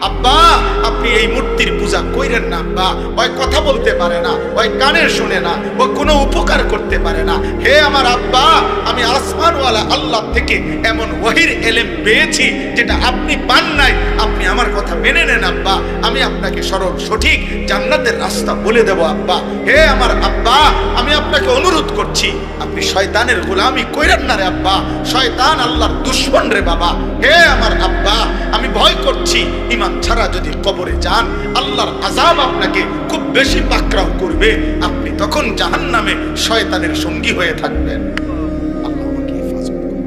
আব্বা আপনি এই মূর্তির পূজা কইরেন না আব্বা, ওই কথা বলতে পারে না, ওই কানে শুনে না, ও কোনো উপকার করতে পারে না। হে আমার আব্বা, আমি আসমানওয়ালা আল্লাহ থেকে এমন ওহীর ইলম পেয়েছি যেটা আপনি পান নাই, আপনি আমার কথা মেনে নেন আব্বা, আমি আপনাকে সরল সঠিক জান্নাতের রাস্তা বলে দেব আব্বা। হে আমার আব্বা, আমি আপনাকে অনুরোধ করছি, আপনি শয়তানের গোলামি কইরেন না রে আব্বা, শয়তান আল্লাহর দুশমন রে বাবা। হে আমার আব্বা, আমি ভয় করছি ঈমান ছাড়া যদি কবরে যান আল্লাহর আযাব আপনাকে খুব বেশি পাকড়াও করবে, আপনি তখন জাহান্নামে শয়তানের সঙ্গী হয়ে থাকবেন। আল্লাহ আমাকে হেফাজত করুন।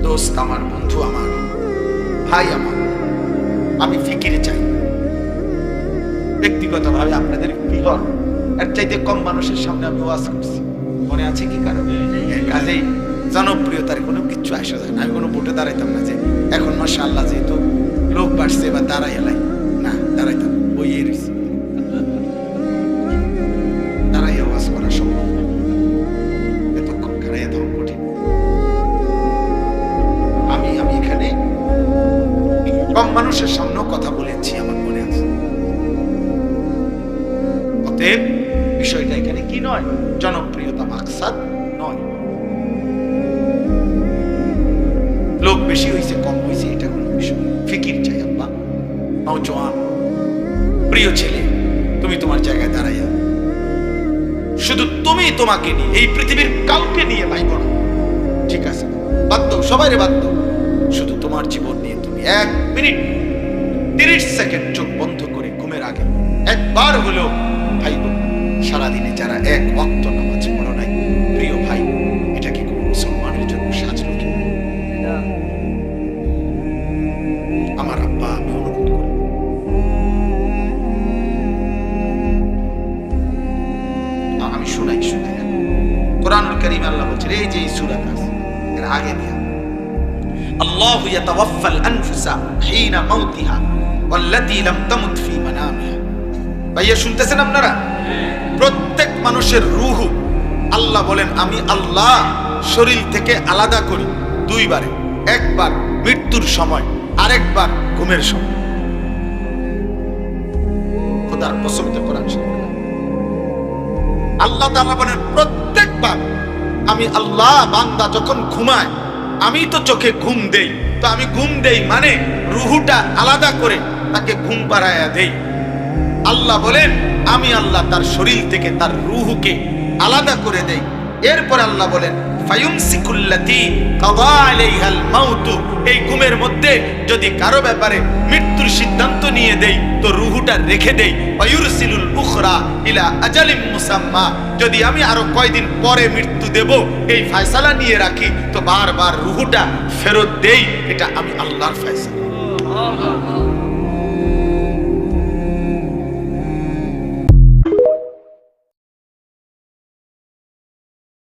দোস্ত আমার, বন্ধু আমার, ভাই আমার, আমি ফিকিরে চাই ব্যক্তিগতভাবে আপনাদের বিহর এর চাইতে কম মানুষের সামনে আমি ওয়াজ করছি, মনে আছে কি কারণে? কাজেই জনপ্রিয়তার কোনো কিচ্ছু আসা যায় না। আমি কোনো ভোটে দাঁড়াইতাম না যে এখন মাশাআল্লাহ যেহেতু লোক বাড়ছে বা দাঁড়াই এলাই, না দাঁড়াইতাম, ওই রয়েছে দাঁড়াই ওয়াজ করা সম্ভব না, এতক্ষণ খারাইয়া তখন কঠিন। আমি এখানে কম মানুষের সামনেও কথা বলেছি, আমার মনে আছে। অতএব বিষয়টা এখানে কি নয়, জনপ্রিয়তা মাকসাদ নয়, লোক বেশি হয়েছে কম হয়েছে এটা কোনো বিষয়। ফিকির চাই আব্বা। নওজোয়ান প্রিয় ছেলে, তুমি তোমার জায়গায় দাঁড়াইয়া, শুধু তুমি তোমাকে নিয়ে, এই পৃথিবীর কাউকে নিয়ে ভাইব না, ঠিক আছে? বাধ্য, সবাইরে বাধ্য, শুধু তোমার জীবন নিয়ে তুমি 1 মিনিট 30 সেকেন্ড চোখ বন্ধ করে ঘুমের আগে একবার হলেও ভাইব। সারাদিনে যারা 1 ওয়াক্ত নামাজ পড়ো নাই, প্রিয় ভাই, এটা কি কোনো মুসলমানের জন্য সাজলো কি? আমার আব্বা, আমি অনুরোধ করি, আমি শুনাই কোরআনুল কারীম আল্লাহ বলছেন, এই যে সূরা আছে এর আগে দিয়া, আল্লাহু ইয়াতাওয়াফাল আনফুসা হিনা মাউতিহা ওয়াল্লাতী লাম তামুত ফি মানামিহা। ভাইয়া শুনতেছেন আপনারা? প্রত্যেক মানুষের রূহ আল্লাহ বলেন আমি আল্লাহ শরীর থেকে আলাদা করি 2 বারে, একবার মৃত্যুর সময়, আরেকবার ঘুমের সময়। খোদার কসম দিয়ে কোরআন শরীফ আল্লাহ তাআলা বলেন প্রত্যেকবার আমি আল্লাহ, বান্দা যখন ঘুমায় আমি তো চোখে ঘুম দেই, তো আমি ঘুম দেই মানে রূহটা আলাদা করে তাকে ঘুম পাড়ায়া দেই। আল্লাহ বলেন আমি আল্লাহ তার শরীর থেকে তার রূহকে আলাদা করে দেই। এরপর আল্লাহ বলেন ফায়ুমসিকুল্লাতী কাযা আলাইহাল মাউত, এই ঘুমের মধ্যে যদি কারো ব্যাপারে মৃত্যুর সিদ্ধান্ত নিয়ে দেই তো রূহটা রেখে দেই। ওয়ায়ুরসিলুল উখরা ইলা আজালিম মুসাম্মা, যদি আমি আরো কয়দিন পরে মৃত্যু দেব এই ফয়সালা নিয়ে রাখি তো বারবার রূহটা ফেরত দেই। এটা আমি আল্লাহর ফয়সালা।